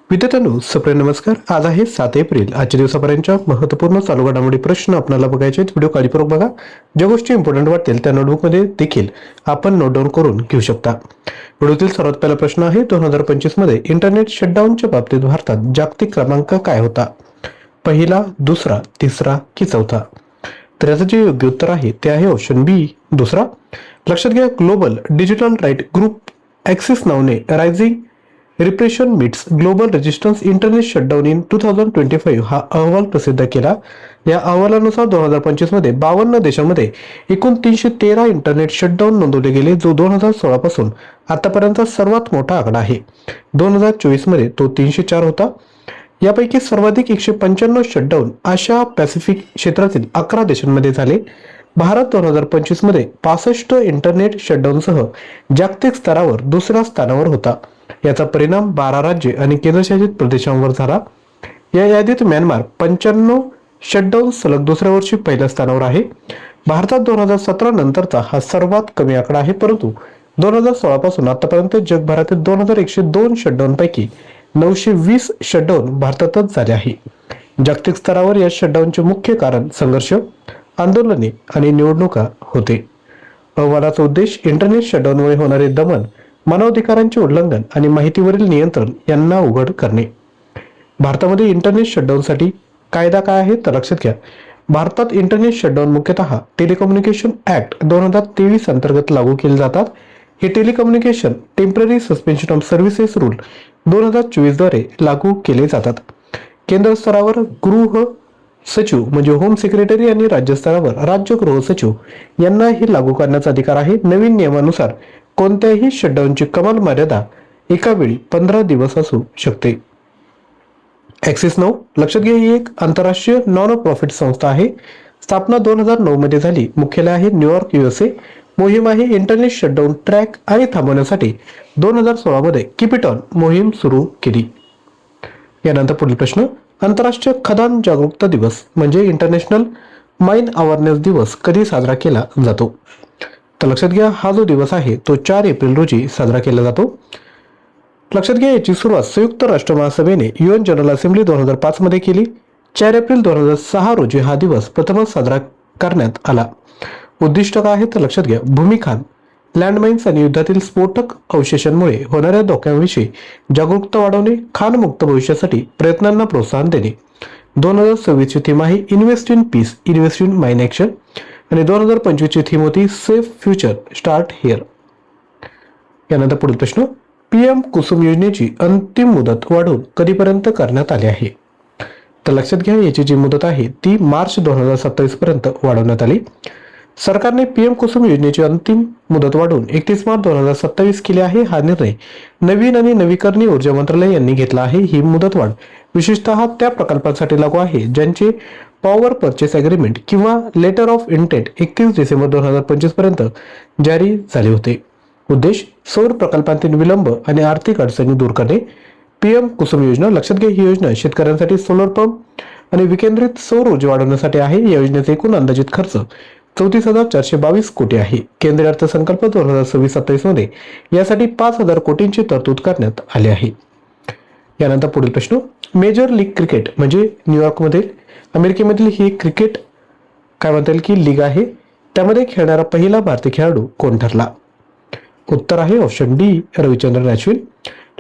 विद्यार्थ्यांनो सप्रे नमस्कार. आज आहे 7 एप्रिल. आजच्या दिवसापर्यंतच्या महत्त्वपूर्ण चालू घडामोडी प्रश्न आपल्याला बघायचे आहेत. व्हिडिओ काळजीपूर्वक बघा. ज्या गोष्टी इम्पॉर्टंट वाटतील त्या नोटबुकमध्ये देखील आपण नोट डाऊन करून घेऊ शकता. व्हिडिओतील सर्वात पहिला प्रश्न आहे 2025 मध्ये इंटरनेट शटडाऊनच्या बाबतीत भारतात जागतिक क्रमांक काय होता? पहिला, दुसरा, तिसरा की चौथा? तर याचं जे योग्य उत्तर आहे ते आहे ऑप्शन बी, दुसरा. लक्षात घ्या, global digital right group access नावाने rising repression meets global resistance internet shutdown in 2025 हा अहवाल प्रसिद्ध केला. या अहवालानुसार 2025 मध्ये 52 देशांमध्ये एकूण 313 इंटरनेट शटडाऊन नोंदवले गेले, जो 2016 पासून आतापर्यंत सर्वात मोठा आकडा आहे. 2024 मध्ये तो 304 होता. यापैकी सर्वाधिक 195 शटडाऊन आशिया पॅसिफिक क्षेत्रातील 11 देशांमध्ये झाले. भारत 2025 मध्ये 65 इंटरनेट शटडाऊनसह जागतिक स्तरावर दुसऱ्या स्थानावर होता. याचा परिणाम 12 राज्ये आणि केंद्रशासित प्रदेशांवर झाला. या यादीत म्यानमार 95 शटडाऊन सलग दुसऱ्या वर्षी पहिल्या स्थानावर आहे. भारतात 2017 नंतरचा हा सर्वात कमी आकडा आहे, परंतु 2016 पासून आतापर्यंत जगभरातील 2102 शटडाऊन पैकी 920 शटडाऊन भारतातच झाले आहे. जागतिक स्तरावर या शटडाऊनचे मुख्य कारण संघर्ष, आंदोलने आणि निवडणुका होते. अहवालाचा उद्देश इंटरनेट शटडाऊनमुळे होणारे दमन, मानवाधिकारांचे उल्लंघन आणि माहितीवरील नियंत्रण यांना उघड करणे. भारतामध्ये इंटरनेट शटडाऊनसाठी कायदा काय आहे तर लक्षात घ्या. भारतात इंटरनेट शटडाऊन मुख्यतः टेलिकम्युनिकेशन ऍक्ट 2023 अंतर्गत लागू केले जातात. हे telecommunication temporary suspension of services rule 2024 द्वारे लागू केले जातात. केंद्र स्तरावर गृह सचिव म्हणजे होम सेक्रेटरी आणि राज्य स्तरावर राज्य गृह सचिव यांना हे लागू करण्याचा अधिकार आहे. नवीन नियमानुसार कोणत्याही शटडाऊनची कमाल मर्यादा एका वेळी 15 दिवस असू शकते. ॲक्सिस नाऊ लक्षात घ्या, ही एक आंतरराष्ट्रीय नॉन प्रॉफिट संस्था आहे. स्थापना 2009 मध्ये झाली. मुख्यालय आहे न्यूयॉर्क, USA. मोहीम आहे इंटरनेट शटडाऊन ट्रॅक आणि थांबवण्यासाठी 2016 मध्ये कीप इट ऑन मोहीम सुरू केली. यानंतर पुढील प्रश्न, आंतरराष्ट्रीय खदान जागरूकता दिवस म्हणजे इंटरनॅशनल माइन अवेअरनेस दिवस कधी साजरा केला जातो? तर लक्षात घ्या, हा जो दिवस आहे तो 4 एप्रिल रोजी साजरा केला जातो. लक्षात घ्या, याची सुरुवात संयुक्त राष्ट्र महासभेने UN जनरल असेंब्ली 2005 मध्ये केली. 4 एप्रिल 2006 रोजी हा दिवस प्रथमच साजरा करण्यात आला. उद्दिष्ट काय आहे तर लक्षात घ्या, भूमिखान, लँडमाइन्स आणि युद्धातील स्फोटक अवशेषांमुळे होणाऱ्या धोक्यांविषयी जागरूकता वाढवणे, खानमुक्त भविष्यासाठी प्रयत्नांना प्रोत्साहन देणे. 2026 ची थीम आहे invest in peace, invest in mine action आणि 2025 ची थीम होती सेफ फ्युचर स्टार्ट हिअर. यानंतर पुढील प्रश्न, PM कुसुम योजनेची अंतिम मुदत वाढवून कधीपर्यंत करण्यात आली आहे? तर लक्षात घ्या, याची जी मुदत आहे ती मार्च 2027 पर्यंत वाढवण्यात आली. सरकारने PM कुसुम योजनेची अंतिम मुदत वाढवून 31 मार्च 2027 केली आहे. हा निर्णय नवीन आणि नवीकरणीय ऊर्जा मंत्रालय यांनी घेतला आहे. ही मुदतवाढ विशेषतः त्या प्रकल्पांसाठी लागू आहे ज्यांचे पॉवर परचेस अग्रीमेंट किंवा लेटर ऑफ इंटेंट 31 डिसेंबर 2025 पर्यंत जारी झाले होते. उद्देश सौर प्रकल्पांतील विलंब आणि आर्थिक अडचणी दूर करणे. PM कुसुम योजना लक्षात घ्या, ही योजना शेतकऱ्यांसाठी सोलर पंप आणि विकेंद्रित सौर ऊर्जा वाढवण्यासाठी आहे. या योजनेचा एकूण अंदाजित खर्च 34,422 कोटी आहे. केंद्रीय अर्थसंकल्प 2026-27 मध्ये यासाठी 5,000 कोटींची तरतूद करण्यात आली आहे. यानंतर पुढील प्रश्न, मेजर लीग क्रिकेट म्हणजे न्यूयॉर्कमधील अमेरिकेमधील ही क्रिकेट काय म्हणता येईल की लीग आहे, त्यामध्ये खेळणारा पहिला भारतीय खेळाडू कोण ठरला? उत्तर आहे ऑप्शन डी, रविचंद्रन अश्विन.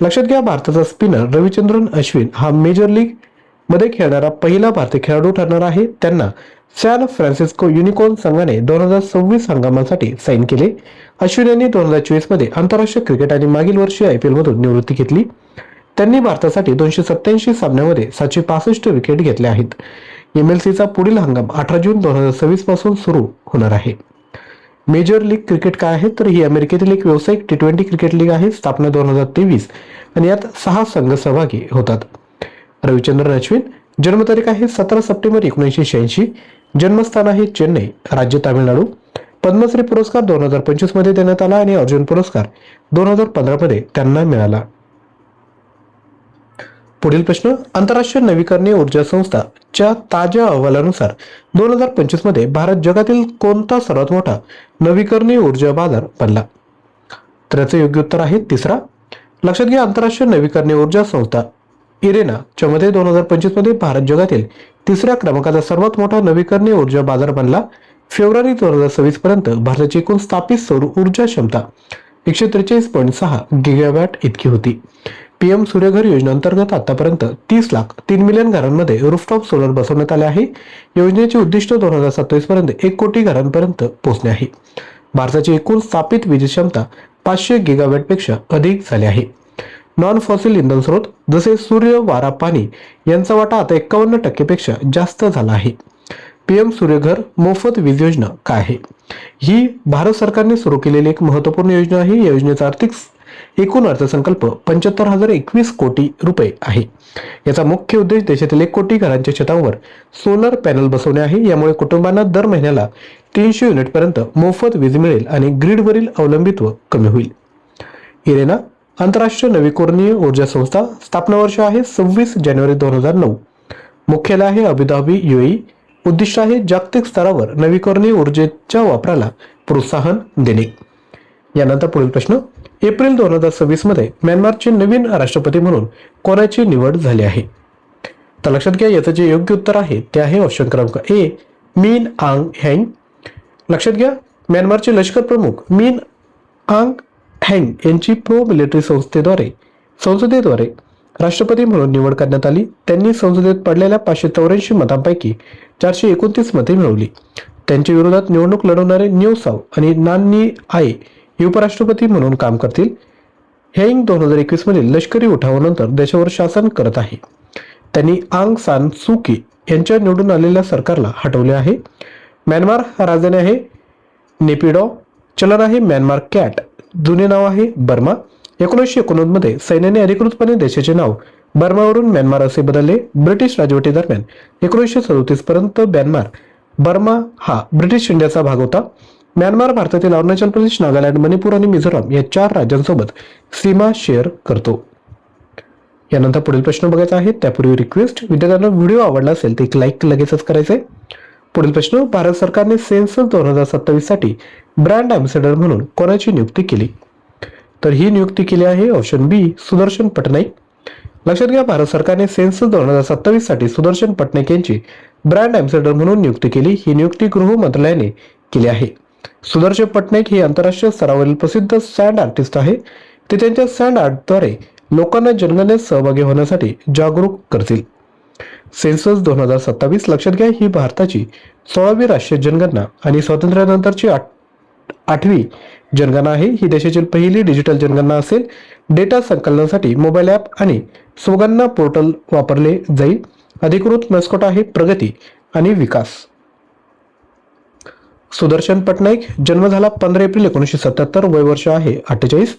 लक्षात घ्या, भारताचा स्पिनर रविचंद्रन अश्विन हा मेजर लीग मध्ये खेळणारा पहिला भारतीय खेळाडू ठरणार आहे. त्यांना सॅन फ्रान्सिस्को युनिकॉर्न संघाने 2026 हंगामासाठी साईन केले. अश्विन यांनी 2024 मध्ये आंतरराष्ट्रीय क्रिकेट आणि मागील वर्षी IPL मधून निवृत्ती घेतली. त्यांनी भारतासाठी 287 सामन्यामध्ये 765 विकेट घेतल्या आहेत. MLCचा पुढील हंगाम 18 जून 2026 पासून सुरू होणार आहे. मेजर लीग क्रिकेट काय आहे तर ही अमेरिकेतील एक व्यावसायिक T20 क्रिकेट लीग आहे. स्थापना 2023 आणि यात 6 संघ सहभागी होतात. रविचंद्रन अश्विन जन्मतारीख आहे 17 सप्टेंबर 1986. जन्मस्थान आहे चेन्नई, राज्य तामिळनाडू. पद्मश्री पुरस्कार 2025 मध्ये देण्यात आला आणि अर्जुन पुरस्कार 2015 मध्ये त्यांना मिळाला. पुढील प्रश्न, आंतरराष्ट्रीय नवीकरणीय ऊर्जा संस्थाच्या ताज्या अहवालानुसार 2025 मध्ये भारत जगातील कोणता सर्वात मोठा नवीकरणीय ऊर्जा बाजार बनला? तर याचे योग्य उत्तर आहे तिसरा. लक्षात घ्या, आंतरराष्ट्रीय नवीकरणीय ऊर्जा संस्था इरेनाच्या मध्ये 2025 मध्ये भारत जगातील तिसऱ्या क्रमांकाचा सर्वात मोठा नवीकरणीय ऊर्जा बाजार बनला. फेब्रुवारी 2026 पर्यंत भारताची एकूण स्थापित सौर ऊर्जा क्षमता 143.6 गिगावॅट इतकी होती. पीएम सूर्यघर योजनेअंतर्गत आतापर्यंत 30,03,000,000 घरांमध्ये रूफटॉप सोलर बसवण्यात आले आहे. योजनेचे उद्दिष्ट 2027 पर्यंत 1 कोटी घरांपर्यंत पोहोचणे आहे. भारताची एकूण स्थापित वीज क्षमता 500 गिगावॅटपेक्षा अधिक झाली आहे. नॉन फॉसिल इंधन स्रोत जसे सूर्य, वारा, पाणी यांचा वाटा आता 51% पेक्षा जास्त झाला आहे. पीएम सूर्यघर मोफत वीज योजना काय आहे? ही भारत सरकारने सुरू केलेली एक महत्त्वपूर्ण योजना आहे. या योजनेचा एकूण अर्थसंकल्प 75,021 कोटी रुपये आहे. याचा मुख्य उद्देश देशातील 1 कोटी घरांच्या छतावर सोलर पॅनल बसवणे आहे. यामुळे कुटुंबांना दर महिन्याला 300 युनिट पर्यंत मोफत वीज मिळेल आणि ग्रीडवरील अवलंबित्व कमी होईल. इरेना आंतरराष्ट्रीय नवीकरणीय ऊर्जा संस्था स्थापना वर्ष आहे 26 जानेवारी 2009. मुख्यालय आहे अबुधाबी, UAE. उद्दिष्ट आहे जागतिक स्तरावर नवीकरणीय ऊर्जेच्या वापराला प्रोत्साहन देणे. यानंतर पुढील प्रश्न, एप्रिल 2026 मध्ये म्यानमारचे नवीन राष्ट्रपती म्हणून कोणाची निवड झाली आहे? तर लक्षात घ्या, याचं जे योग्य उत्तर आहे ते आहे ऑप्शन क्रमांक ए, मिन आंग ह्यांग. लक्षात घ्या, म्यानमारचे लष्कर प्रमुख मिन आंग ह्यांग यांची प्रो मिलिटरी संसदेद्वारे राष्ट्रपती म्हणून निवड करण्यात आली. त्यांनी संसदेत पडलेल्या 584 मतांपैकी 429 मते मिळवली. त्यांच्या विरोधात निवडणूक लढवणारे न्यू साव आणि नान्नी आय हे उपराष्ट्रपती म्हणून काम करतील. ह्यांग 2021 मधील लष्करी उठावानंतर देशावर शासन करत आहे. त्यांनी आंग सान सू की यांच्या निवडून आलेल्या सरकारला हटवले आहे. म्यानमार राजधानी आहे नेपिडॉ. चलन आहे म्यानमार कॅट. जुने नाव आहे बर्मा. 1989 मध्ये सैन्याने अधिकृतपणे देशाचे नाव बर्मावरून म्यानमार असे बदलले. ब्रिटिश राजवटीदरम्यान 1937 पर्यंत बर्मा हा ब्रिटिश इंडियाचा भाग होता. म्यानमार भारतातील अरुणाचल प्रदेश, नागालँड, मणिपूर आणि मिझोराम या 4 राज्यांसोबत सीमा शेअर करतो. यानंतर पुढील प्रश्न बघायचा आहे. त्यापूर्वी रिक्वेस्ट, विद्यार्थ्यांना व्हिडिओ आवडला असेल तर एक लाईक लगेचच करायचंय. पुढील प्रश्न, भारत सरकारने सेन्सस 2027 साठी ब्रँड अँबॅसेडर म्हणून कोणाची नियुक्ती केली? तर ही नियुक्ती केली आहे ऑप्शन बी, सुदर्शन पटनाईक. लक्षात घ्या, भारत सरकारने सेन्सस 2027 साठी सुदर्शन पटनाईक यांची ब्रँड अँबॅसेडर म्हणून नियुक्ती केली. ही नियुक्ती गृह मंत्रालयाने केली आहे. सुदर्शन पटनाईक हे आंतरराष्ट्रीय स्तरावरील प्रसिद्ध सँड आर्टिस्ट आहे. ते त्यांच्या सँड आर्टद्वारे लोकांना जनगणनेत सहभागी होण्यासाठी जागरूक करतील. सेन्सस 2027 लक्षात घ्या, ही भारताची 16वी राष्ट्रीय जनगणना आणि स्वातंत्र्यानंतरची 8वी जनगणना आहे. ही देशातील पहिली डिजिटल जनगणना असेल. डेटा संकलनासाठी मोबाईल ॲप आणि सुगणना पोर्टल वापरले जाईल. अधिकृत मॅस्कॉट आहे प्रगती आणि विकास. सुदर्शन पटनाईक जन्म झाला 15 एप्रिल 1977. वय वर्ष आहे 48.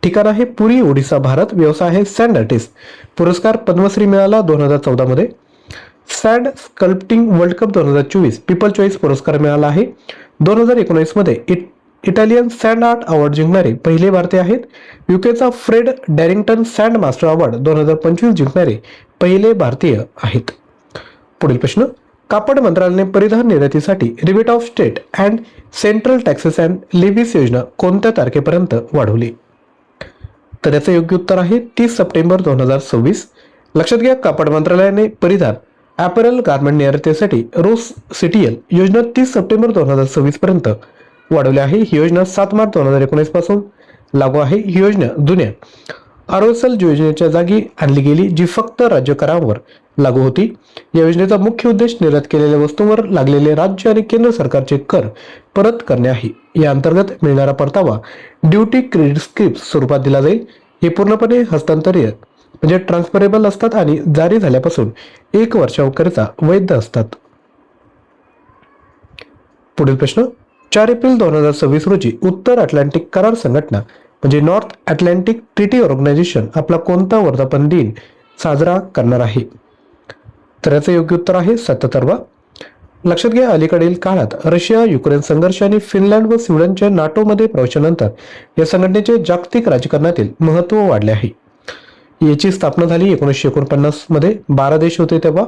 ठिकाण आहे पुरी, ओडिसा, भारत. व्यवसाय आहे सँड आर्टिस्ट. पुरस्कार पद्मश्री मिळाला 2014 मध्ये. Sand sculpting world cup 2024 people choice पुरस्कार मिळाला आहे. 2019 मध्ये इटालियन सँड आर्ट अवॉर्ड जिंकणारे पहिले भारतीय आहेत. युकेचा Fred Darrington sand master award 2025 जिंकणारे पहिले भारतीय आहेत. पुढील प्रश्न, कापड मंत्रालयाने परिधान निर्यातीसाठी rebate of state and central taxes and levies योजना कोणत्या तारखेपर्यंत वाढवली? तर याचं योग्य उत्तर आहे 30 सप्टेंबर 2026. लक्षात घ्या, कापड मंत्रालयाने परिधान ॲपरल गार्मेंट निर्यातीसाठी रोस सिटीएल योजना 30 सप्टेंबर 2026 पर्यंत वाढवली आहे. ही योजना 7 मार्च 2019 पासून लागू आहे. ही योजना जुन्या आरोसल योजनेच्या जागी आणली गेली, जी फक्त राज्य करावर लागू होती. या योजनेचा मुख्य उद्देश निर्यात केलेल्या वस्तूंवर लागलेले राज्य आणि केंद्र सरकारचे कर परत करणे आहे. या अंतर्गत मिळणारा परतावा ड्युटी क्रेडिट स्क्रिप्ट स्वरूपात दिला जाईल. हे पूर्णपणे हस्तांतरित म्हणजे ट्रान्सफरेबल असतात आणि जारी झाल्यापासून 1 वर्षाकरिता वैध असतात. पुढील प्रश्न, 4 एप्रिल 2026 रोजी उत्तर अटलांटिक करार संघटना म्हणजे नॉर्थ अटलांटिक ट्रिटी ऑर्गनायझेशन आपला कोणता वर्धापन दिन साजरा करणार आहे? तर याचं योग्य उत्तर आहे 77वा. लक्षात घ्या, अलीकडील काळात रशिया युक्रेन संघर्ष आणि फिनलँड व स्वीडनच्या नाटोमध्ये प्रवेशानंतर या संघटनेचे जागतिक राजकारणातील महत्त्व वाढले आहे. याची स्थापना झाली 1949 मध्ये. 12 देश होते तेव्हा.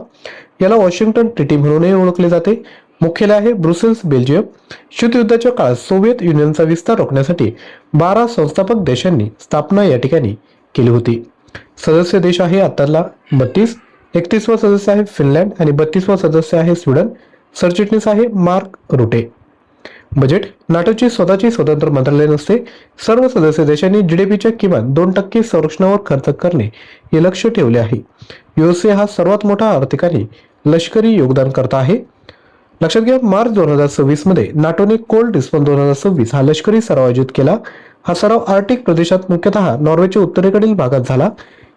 याला वॉशिंग्टन ट्रिटी म्हणूनही ओळखले जाते. मुख्यालय आहे ब्रुसेल्स, बेल्जियम. शीतयुद्धाच्या काळात सोव्हिएत युनियनचा विस्तार रोखण्यासाठी 12 संस्थापक देशांनी स्थापना या ठिकाणी केली होती. सदस्य देश आहे आताला 32. 31वा सदस्य आहे फिनलँड आणि 32वा सदस्य आहे स्वीडन. सरचिटणीस आहे मार्क रुटे. बजेट. नाटोची स्वतःची स्वतंत्र मंत्रालय नसते. सर्व सदस्य देशांनी जीडीपीच्या किमान 2% संरक्षणावर खर्च करणे हे लक्ष्य ठेवले आहे. युएसए हा सर्वात मोठा आर्थिक आणि लष्करी योगदानकर्ता आहे. लक्षात घ्या, मार्च 2026 मध्ये नाटोने कोल्ड रिस्पॉन्स 2026 हा लष्करी सराव आयोजित केला. हा सराव आर्क्टिक प्रदेशात मुख्यतः नॉर्वेच्या उत्तरेकडील भागात झाला.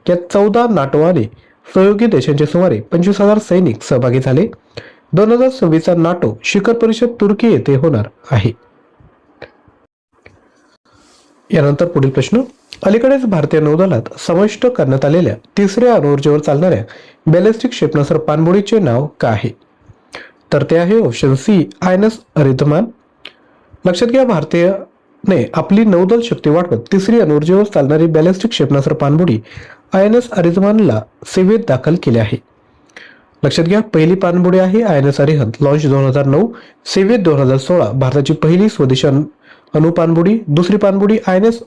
यात 14 नाटो आणि सहयोगी देशांचे सुमारे 25,000 सैनिक सहभागी झाले. 2026चा नाटो शिखर परिषद तुर्की येथे होणार आहे. यानंतर पुढील प्रश्न. अलीकडेच भारतीय नौदलात समाविष्ट करण्यात आलेल्या तिसऱ्या अणुऊर्जेवर चालणाऱ्या बॅलिस्टिक क्षेपणास्त्र पाणबुडीचे नाव काय आहे? तर ते आहे ऑप्शन सी आयएनएस अरिझमान. लक्षात घ्या, भारतीयने आपली नौदल शक्ती वाढवत तिसरी अणुऊर्जेवर चालणारी बॅलिस्टिक क्षेपणास्त्र पाणबुडी आयएनएस अरिझमानला सेवेत दाखल केले आहे. लक्षात घ्या, पहिली पाणबुडी आहे आयएनएस अरिहंत, लॉन्च 2009, सेवेत 2016. भारताची पहिली स्वदेशी अणु पाणबुडी. दुसरी पाणबुडी आयएनएस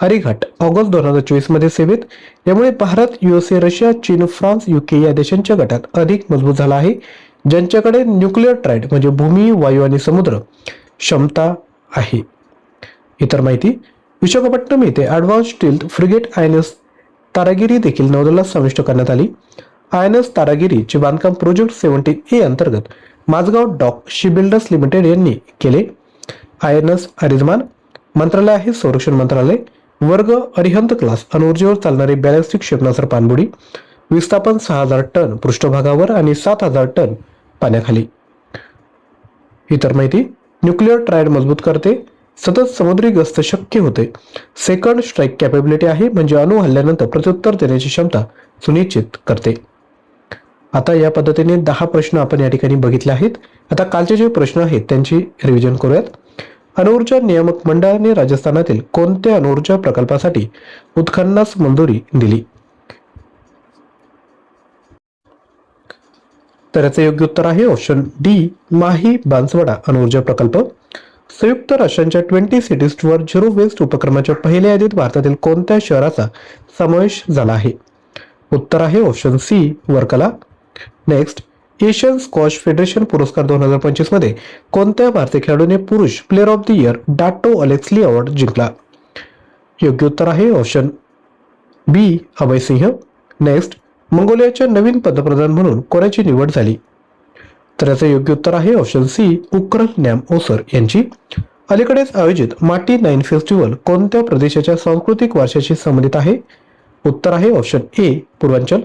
अरिघाट ऑगस्ट 2024 मध्ये सेवेत. यामुळे भारत, युएसए, रशिया, चीन, फ्रान्स, युके या देशांच्या गटात अधिक मजबूत झाला आहे, ज्यांच्याकडे न्यूक्लिअर ट्राईड म्हणजे भूमी, वायू आणि समुद्र क्षमता आहे. इतर माहिती. विशाखापट्टणम येथे advance stealth frigate INS Taragiri देखील नौदलात समाविष्ट करण्यात आली. आयएनएस तारागिरीचे बांधकाम प्रोजेक्ट 17A अंतर्गत माझगाव डॉक शिपबिल्डर्स लिमिटेड यांनी केले. आयएनएस अरिझमान मंत्रालय आहे संरक्षण मंत्रालय. वर्ग अरिहंत क्लास अणुऊर्जेवर चालणारी बॅलिस्टिक क्षेपणास्त्र पाणबुडी. विस्थापन 6,000 टन पृष्ठभागावर आणि 7,000 टन पाण्याखाली. इतर माहिती. न्यूक्लिअर ट्रायड मजबूत करते. सतत समुद्री गस्त शक्य होते. सेकंड स्ट्राईक कॅपेबिलिटी आहे म्हणजे अणु हल्ल्यानंतर प्रत्युत्तर देण्याची क्षमता सुनिश्चित करते. आता या पद्धतीने 10 प्रश्न आपण या ठिकाणी बघितले आहेत. आता कालचे जे प्रश्न आहेत त्यांची रिव्हिजन करूयात. अणुऊर्जा नियामक मंडळाने राजस्थानातील कोणत्या अणुऊर्जा प्रकल्पासाठी उत्खननास मंजुरी दिली? तर याचे योग्य उत्तर आहे ऑप्शन डी माही बांसवाडा अणुऊर्जा प्रकल्प. संयुक्त राष्ट्रांच्या 20 सिटीज वर झिरो वेस्ट उपक्रमाच्या पहिल्या यादीत भारतातील कोणत्या शहराचा समावेश झाला आहे? उत्तर आहे option C Varkala. Next. Asian squash federation पुरस्कार 2025 मध्ये कोणत्या भारतीय खेळाडूने पुरुष player of the year Dato Alex Lee award जिंकला? योग्य उत्तर आहे ऑप्शन बी अभय सिंह. नेक्स्ट. मंगोलियाच्या नवीन पंतप्रधान म्हणून कोणाची निवड झाली? तर याचे योग्य उत्तर आहे ऑप्शन सी उक्रल नॅम ओसर यांची. अलीकडेच आयोजित माटी 9 फेस्टिवल कोणत्या प्रदेशाच्या सांस्कृतिक वारशाशी संबंधित आहे? उत्तर आहे ऑप्शन ए पूर्वांचल.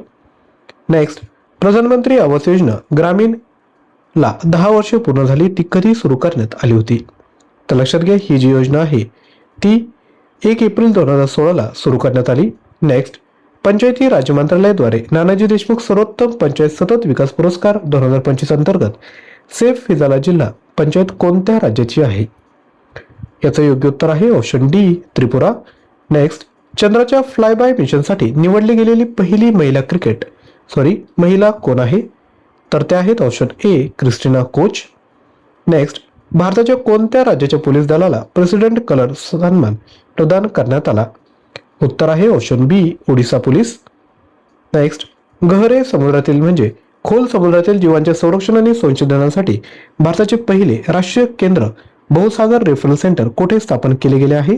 नेक्स्ट. प्रधानमंत्री आवास योजना ग्रामीण ला 10 वर्षे पूर्ण झाली, ती कधी सुरू करण्यात आली होती? तर लक्षात घ्या, ही जी योजना आहे ती 1 एप्रिल 2016 सुरू करण्यात आली. नेक्स्ट. पंचायती राज मंत्रालयाद्वारे नानाजी देशमुख सर्वोत्तम पंचायत सतत विकास पुरस्कार 2025 अंतर्गत सेफ फिजाला जिल्हा पंचायत कोणत्या राज्याची आहे? याचं योग्य उत्तर आहे ऑप्शन डी त्रिपुरा. नेक्स्ट. चंद्राच्या फ्लाय बाय मिशनसाठी निवडली गेलेली पहिली महिला कोण आहे? तर ते आहेत option A Christina coach. Next. भारताच्या कोणत्या राज्याच्या पोलीस दलाला प्रेसिडेंट कलर सन्मान प्रदान करण्यात आला? उत्तर आहे ऑप्शन बी ओडिसा पोलीस. नेक्स्ट. गहरे समुद्रातील म्हणजे खोल समुद्रातील जीवांच्या संरक्षण आणि संशोधनासाठी भारताचे पहिले राष्ट्रीय केंद्र बहुसागर रेफरल सेंटर कोठे स्थापन केले गेले आहे?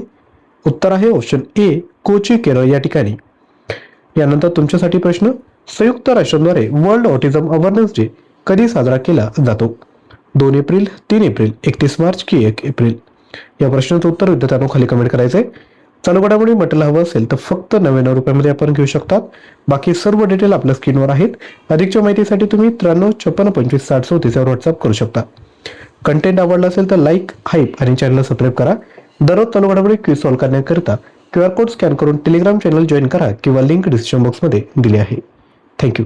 उत्तर आहे ऑप्शन ए कोची केरळ या ठिकाणी. यानंतर तुमच्यासाठी प्रश्न. संयुक्त राष्ट्रांद्वारे वर्ल्ड ऑटिझम अवेअरनेस डे कधी साजरा केला जातो? 2 एप्रिल, 3 एप्रिल, 31 मार्च की 1 एप्रिल? या प्रश्नाचं उत्तर विद्यार्थ्यांनो खाली कमेंट करायचंय. चालू घडामोडी म्हटलं हवं असेल तर फक्त 99 रुपयामध्ये आपण घेऊ शकतात. बाकी सर्व डिटेल आपल्या स्क्रीनवर आहेत. अधिकच्या माहितीसाठी तुम्ही 93 56 25 60 34 वर व्हॉट्सअप करू शकता. कंटेंट आवडला असेल तर लाईक, हाईप आणि चॅनलला सबस्क्राईब करा. दररोज चालू घडामोडी क्विज सॉल्व्ह करण्याकरिता QR कोड स्कॅन करून टेलिग्राम चॅनल जॉईन करा किंवा लिंक डिस्क्रिप्शन बॉक्समध्ये दिली आहे. थँक्यू.